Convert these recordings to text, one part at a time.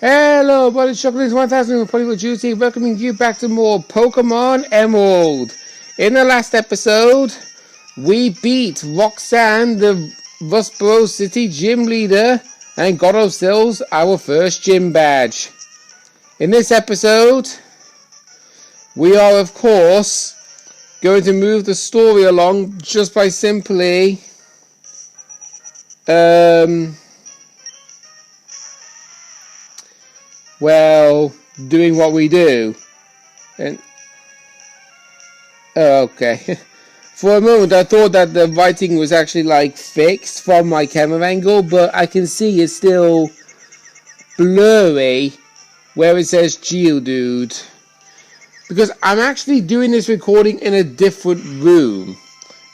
Hello, buddy. Chocolates 1000 with Polywood Juicy, welcoming you back to more Pokemon Emerald. In the last episode, we beat Roxanne, the Rustboro City gym leader, and got ourselves our first gym badge. In this episode, we are, of course, going to move the story along just by simply doing what we do. And okay. For a moment I thought that the writing was actually like fixed from my camera angle, but I can see it's still blurry where it says Geodude. Because I'm actually doing this recording in a different room.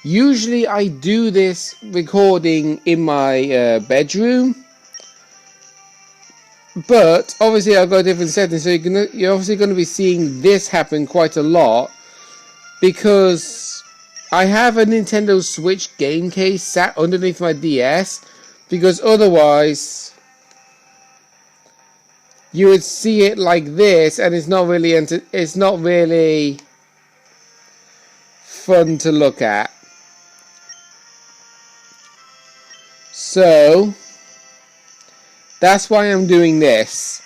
Usually I do this recording in my bedroom. But obviously I've got a different setting, so you're obviously going to be seeing this happen quite a lot. Because I have a Nintendo Switch game case sat underneath my DS. Because otherwise you would see it like this, and it's not really fun to look at. So that's why I'm doing this.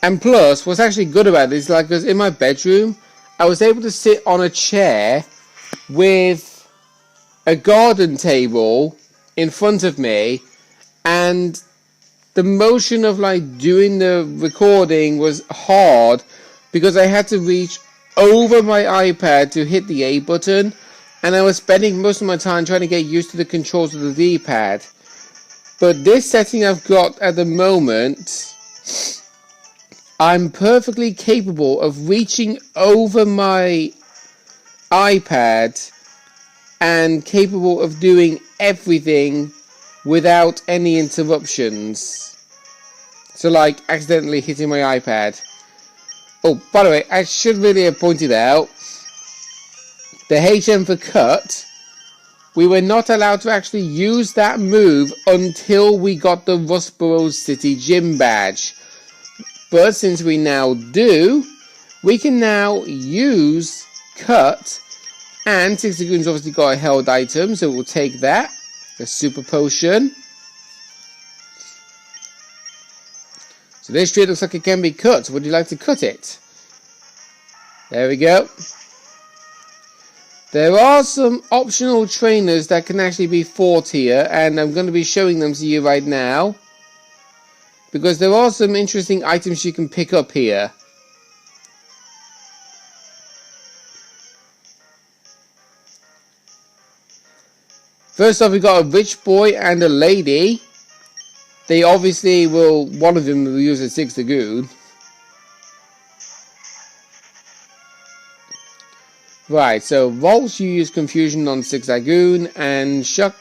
And plus, what's actually good about this is like, because in my bedroom, I was able to sit on a chair with a garden table in front of me, and the motion of like doing the recording was hard because I had to reach over my iPad to hit the A button, and I was spending most of my time trying to get used to the controls of the D-pad. But this setting I've got at the moment, I'm perfectly capable of reaching over my iPad and capable of doing everything without any interruptions. So like accidentally hitting my iPad. Oh, by the way, I should really have pointed out the HM for cut. We were not allowed to actually use that move until we got the Rustboro City gym badge. But since we now do, we can now use cut. And Sixagoon's obviously got a held item, so we'll take that. A super potion. So this tree looks like it can be cut. Would you like to cut it? There we go. There are some optional trainers that can actually be fought here, and I'm going to be showing them to you right now. Because there are some interesting items you can pick up here. First off, we've got a rich boy and a lady. They obviously will, one of them will use a Sixagoon. Right, so Volts, you use Confusion on Sixagoon, and Shuck.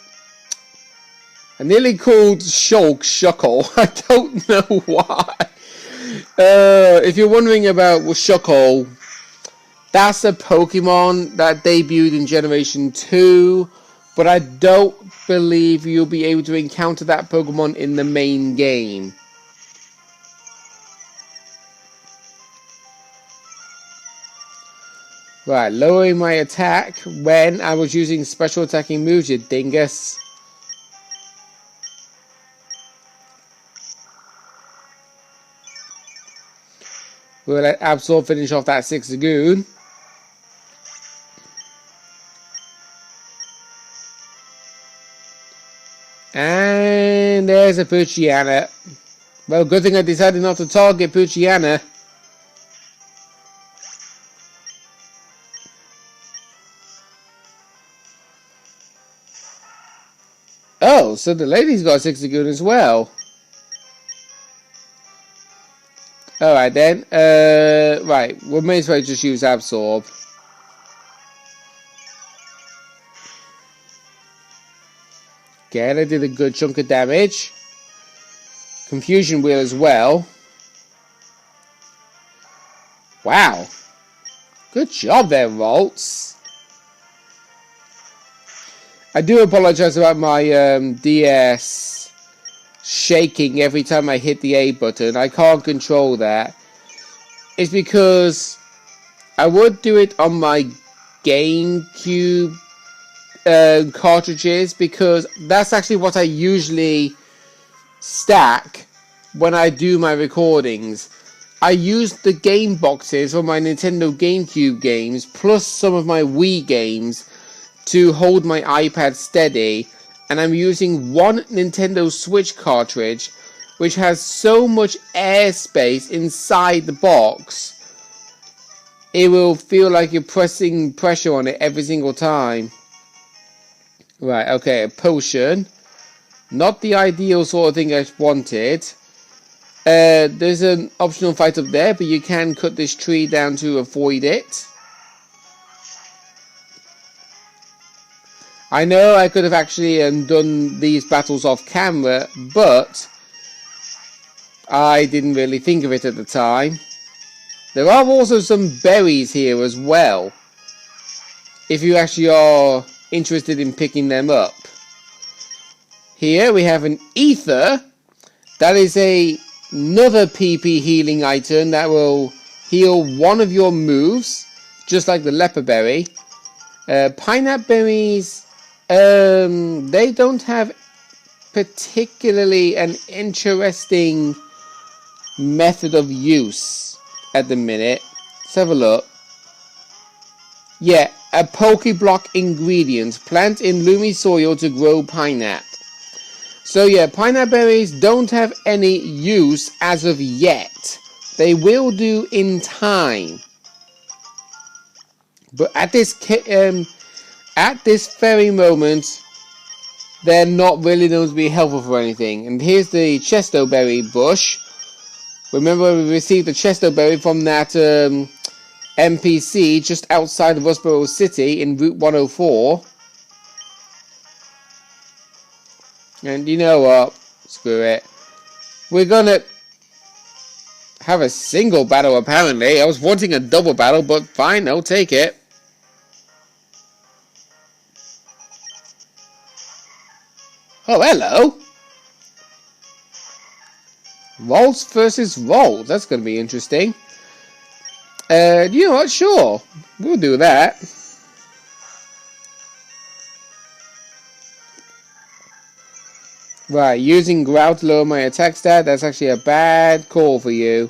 I nearly called Shulk Shuckle. I don't know why. If you're wondering about Shuckle, that's a Pokemon that debuted in Generation 2, but I don't believe you'll be able to encounter that Pokemon in the main game. Right, lowering my attack when I was using special attacking moves, you dingus. We'll let Absol finish off that Sixagoon. And there's a Poochyena. Well, good thing I decided not to target Poochyena. Oh, so the lady's got a Sixagoon as well. Alright then. Right, we may as well just use Absorb. Okay, that did a good chunk of damage. Confusion Wheel as well. Wow. Good job there, Volts. I do apologise about my DS shaking every time I hit the A button. I can't control that. It's because I would do it on my GameCube cartridges, because that's actually what I usually stack when I do my recordings. I use the game boxes for my Nintendo GameCube games plus some of my Wii games to hold my iPad steady, and I'm using one Nintendo Switch cartridge which has so much airspace inside the box it will feel like you're pressing pressure on it every single time. Right, okay, a potion. Not the ideal sort of thing I wanted. There's an optional fight up there, but you can cut this tree down to avoid it. I know I could have actually done these battles off camera, but I didn't really think of it at the time. There are also some berries here as well, if you actually are interested in picking them up. Here we have an ether. That is another PP healing item that will heal one of your moves, just like the leper berry. Pineapple berries, they don't have particularly an interesting method of use at the minute. Let's have a look. Yeah, a Pokeblock ingredient. Plant in Lumi soil to grow pineapple. So yeah, pineapple berries don't have any use as of yet. They will do in time. But at this very moment, they're not really known to be helpful for anything. And here's the Chesto berry bush. Remember, we received the Chesto berry from that NPC just outside of Rustboro City in Route 104. And you know what? Screw it. We're gonna have a single battle apparently. I was wanting a double battle, but fine, I'll take it. Oh, hello. Rolls versus Rolls. That's going to be interesting. You know what? Sure. We'll do that. Right, using growl to lower my attack stat. That's actually a bad call for you.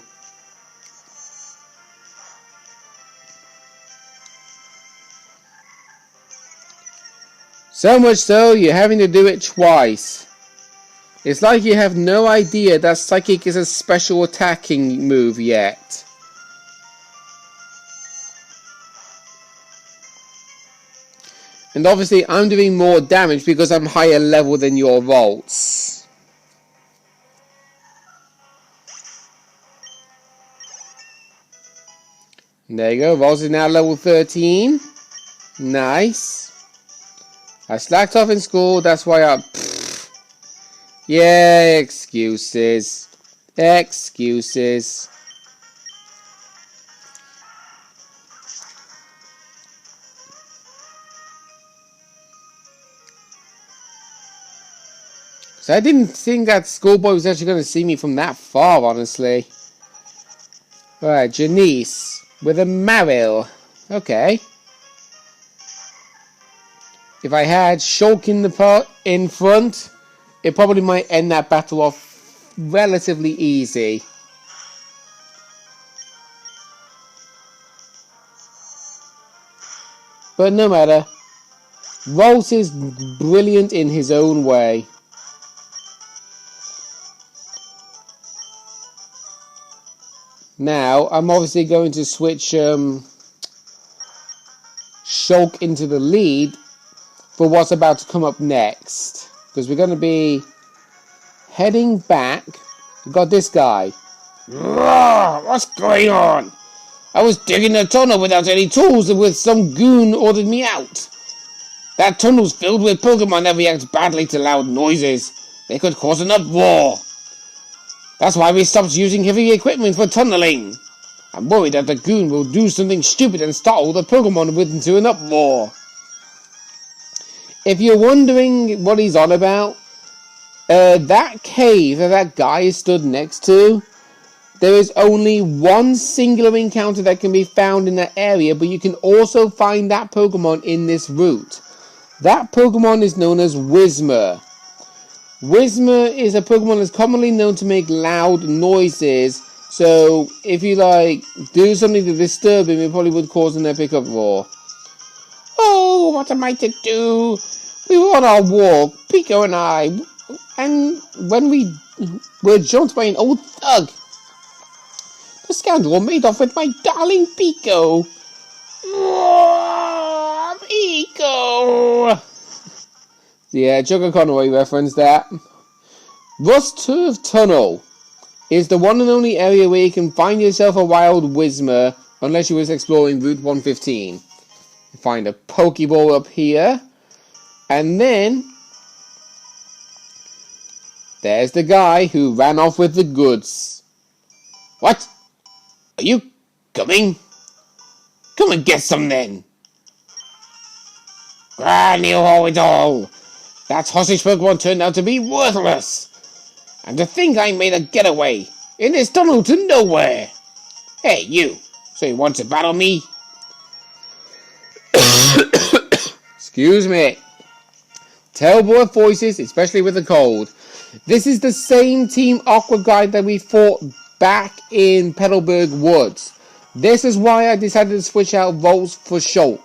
So much so, you're having to do it twice. It's like you have no idea that Psychic is a special attacking move yet. And obviously I'm doing more damage because I'm higher level than your Volts. And there you go, Volts is now level 13. Nice. I slacked off in school, that's why I... Yeah, excuses. Excuses. So I didn't think that schoolboy was actually going to see me from that far, honestly. Alright, Janice with a Maril. Okay. If I had Shulk in the part in front, it probably might end that battle off relatively easy. But no matter. Rolls is brilliant in his own way. Now, I'm obviously going to switch Shulk into the lead for what's about to come up next. Because we're going to be heading back. We've got this guy. What's going on? I was digging a tunnel without any tools and with some goon ordered me out. That tunnel's filled with Pokemon that react badly to loud noises. They could cause an uproar. That's why we stopped using heavy equipment for tunneling. I'm worried that the goon will do something stupid and startle the Pokemon into an uproar. If you're wondering what he's on about, That cave that guy is stood next to, there is only one singular encounter that can be found in that area, but you can also find that Pokemon in this route. That Pokemon is known as Whismur. Whismur is a Pokemon that's commonly known to make loud noises, so if you do something to disturb him, it probably would cause an epic uproar. Oh, what am I to do? We were on our walk, Pico and I, and when we were jumped by an old thug. The scoundrel made off with my darling Pico. Oh, Pico! Yeah, Jugger Conway referenced that. Rust Turf Tunnel is the one and only area where you can find yourself a wild Whismur, unless you was exploring Route 115. You find a Pokeball up here, and then there's the guy who ran off with the goods. What? Are you coming? Come and get some then. Granny ho it all. That hostage Pokemon turned out to be worthless. And to think I made a getaway in this tunnel to nowhere. Hey, you. So you want to battle me? Excuse me. Terrible voices, especially with the cold. This is the same Team Aqua guy that we fought back in Petalburg Woods. This is why I decided to switch out Volts for Shulk.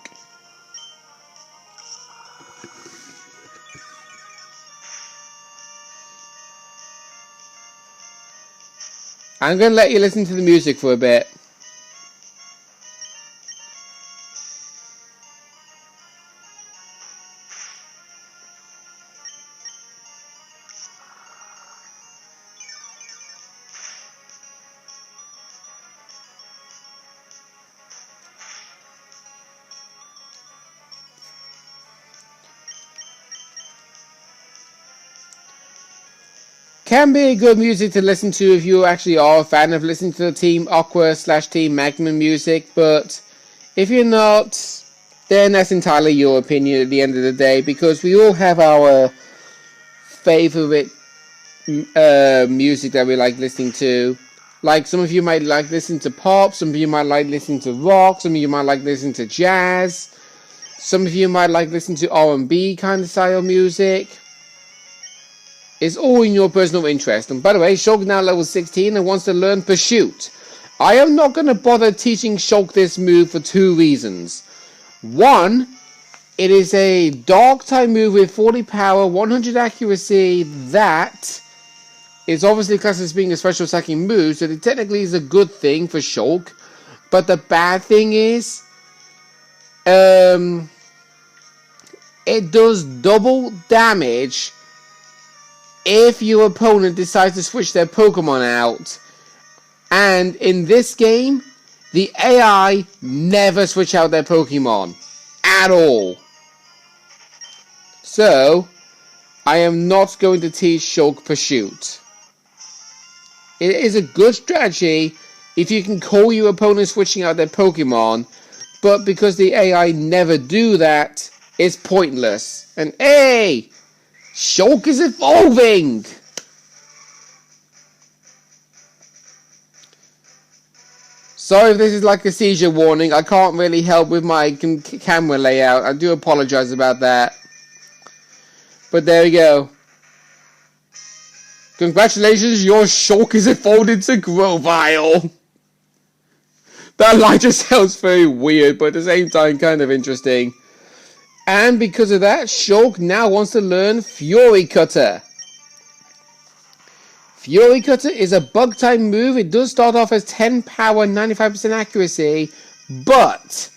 I'm going to let you listen to the music for a bit. Can be good music to listen to if you actually are a fan of listening to the Team Aqua / Team Magma music, but if you're not, then that's entirely your opinion at the end of the day, because we all have our favorite music that we like listening to. Like, some of you might like listening to pop, some of you might like listening to rock, some of you might like listening to jazz, some of you might like listening to R&B kind of style music. It's all in your personal interest. And by the way, Shulk now level 16 and wants to learn Pursuit. I am not going to bother teaching Shulk this move for two reasons. One, it is a Dark type move with 40 power, 100 accuracy that is obviously classed as being a special attacking move, so it technically is a good thing for Shulk. But the bad thing is, it does double damage if your opponent decides to switch their Pokemon out. And in this game, the AI never switch out their Pokemon at all. So, I am not going to teach Shulk Pursuit. It is a good strategy if you can call your opponent switching out their Pokemon, but because the AI never do that, it's pointless. And hey! Shulk is evolving! Sorry if this is like a seizure warning. I can't really help with my camera layout. I do apologize about that. But there we go. Congratulations, your Shulk is evolved into Grovyle. That line just sounds very weird, but at the same time kind of interesting. And because of that, Shulk now wants to learn Fury Cutter. Fury Cutter is a bug type move. It does start off as 10 power, 95% accuracy, but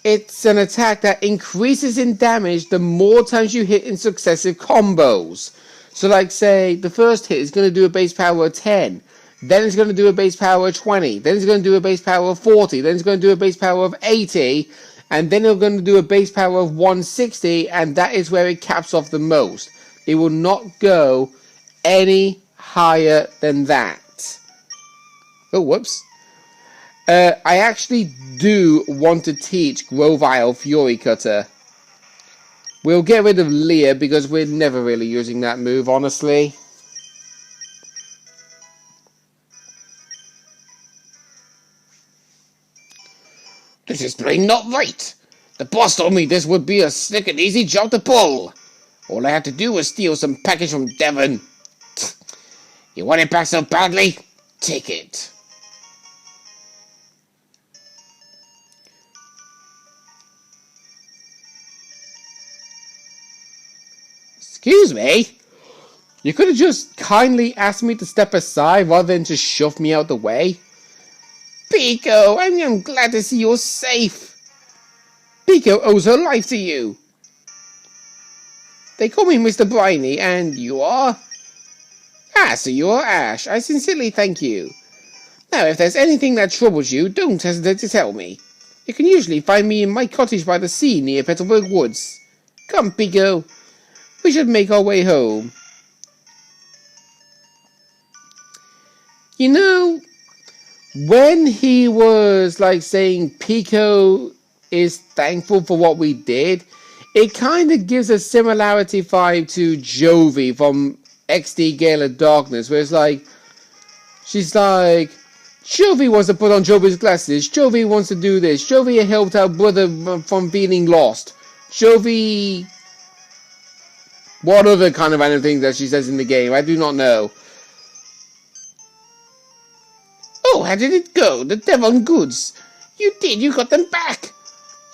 it's an attack that increases in damage the more times you hit in successive combos. So like say, the first hit is going to do a base power of 10, then it's going to do a base power of 20, then it's going to do a base power of 40, then it's going to do a base power of 80, and then it's going to do a base power of 160, and that is where it caps off the most. It will not go any higher than that. Oh, whoops. I actually do want to teach Grovyle Fury Cutter. We'll get rid of Leah because we're never really using that move, honestly. This is plain not right. The boss told me this would be a slick and easy job to pull. All I had to do was steal some package from Devon. You want it back so badly? Take it. Excuse me? You could have just kindly asked me to step aside rather than just shove me out the way. Pico, I'm glad to see you're safe. Pico owes her life to you. They call me Mr. Briny, and you are? Ah, so you are Ash. I sincerely thank you. Now, if there's anything that troubles you, don't hesitate to tell me. You can usually find me in my cottage by the sea near Petalburg Woods. Come, Pico. We should make our way home. You know, when he was saying Pico is thankful for what we did, it kind of gives a similarity vibe to Jovi from XD Gale of Darkness, where it's she's like, Jovi wants to put on Jovi's glasses, Jovi wants to do this, Jovi helped our brother from feeling lost, Jovi... What other kind of random things that she says in the game? I do not know. Oh, how did it go? The Devon goods. You got them back.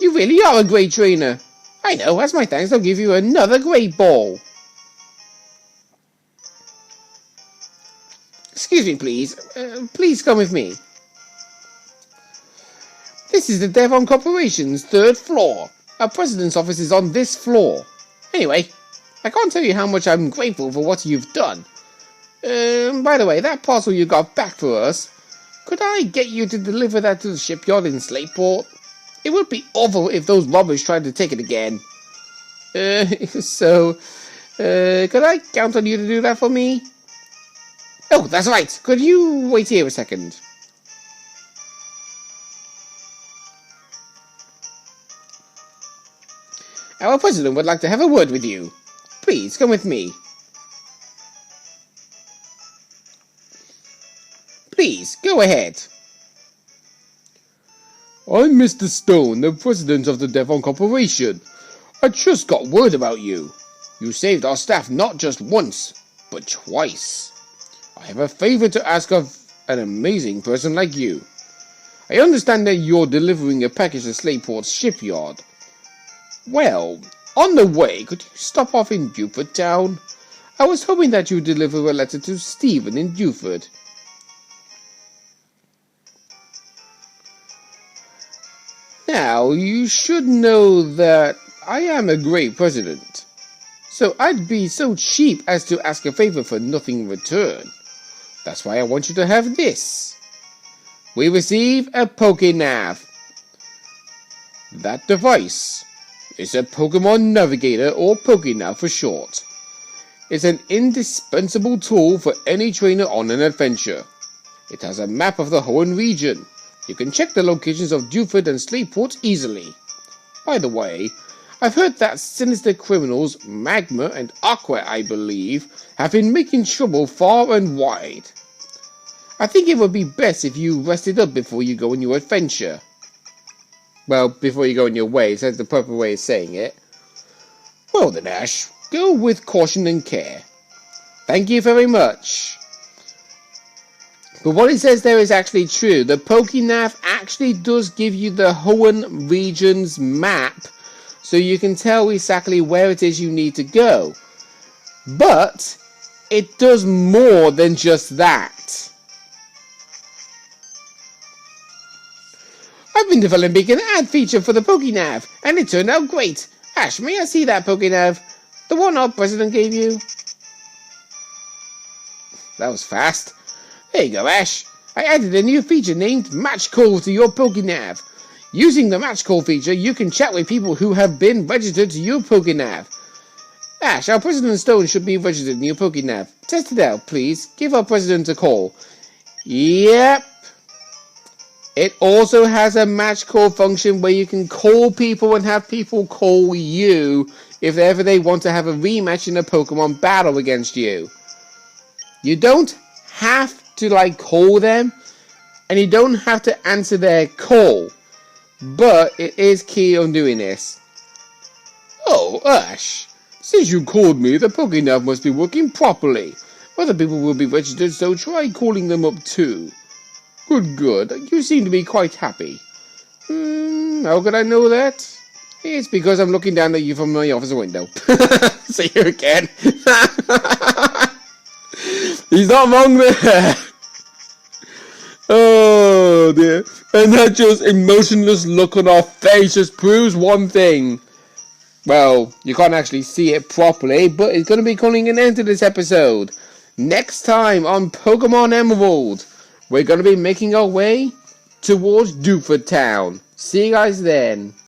You really are a great trainer. I know, as my thanks, I'll give you another great ball. Excuse me, please. Please come with me. This is the Devon Corporation's 3rd floor. Our president's office is on this floor. Anyway, I can't tell you how much I'm grateful for what you've done. By the way, that parcel you got back for us, could I get you to deliver that to the shipyard in Slateport? It would be awful if those robbers tried to take it again. Could I count on you to do that for me? Oh, that's right. Could you wait here a second? Our president would like to have a word with you. Please, come with me. Please, go ahead. I'm Mr. Stone, the president of the Devon Corporation. I just got word about you. You saved our staff not just once, but twice. I have a favor to ask of an amazing person like you. I understand that you're delivering a package to Slateport's shipyard. Well, on the way, could you stop off in Dewford Town? I was hoping that you'd deliver a letter to Stephen in Dewford. Now, you should know that I am a great president, so I'd be so cheap as to ask a favor for nothing in return. That's why I want you to have this. We receive a PokéNav. That device is a Pokemon Navigator, or PokéNav for short. It's an indispensable tool for any trainer on an adventure. It has a map of the Hoenn region. You can check the locations of Dewford and Slateport easily. By the way, I've heard that sinister criminals, Magma and Aqua I believe, have been making trouble far and wide. I think it would be best if you rested up before you go on your adventure. Well, before you go on your way, that's the proper way of saying it. Well then, Ash, go with caution and care. Thank you very much. But what it says there is actually true. The PokéNav actually does give you the Hoenn region's map, so you can tell exactly where it is you need to go. But it does more than just that. I've been developing an ad feature for the PokéNav, and it turned out great. Ash, may I see that PokéNav? The one our president gave you? That was fast. There you go, Ash. I added a new feature named Match Call to your PokéNav. Using the Match Call feature, you can chat with people who have been registered to your PokéNav. Ash, our President Stone should be registered in your PokéNav. Test it out, please. Give our president a call. Yep. It also has a match call function where you can call people and have people call you if ever they want to have a rematch in a Pokemon battle against you. You don't have to call them, and you don't have to answer their call, but it is key on doing this. Oh, Ash, since you called me, the PokéNav must be working properly. Other people will be registered, so try calling them up too. Good. You seem to be quite happy. How could I know that? It's because I'm looking down at you from my office window. See you again. He's not wrong there. Oh dear. And that just emotionless look on our face just proves one thing. Well, you can't actually see it properly, but it's going to be coming an end to this episode. Next time on Pokemon Emerald, we're going to be making our way towards Dooford Town. See you guys then.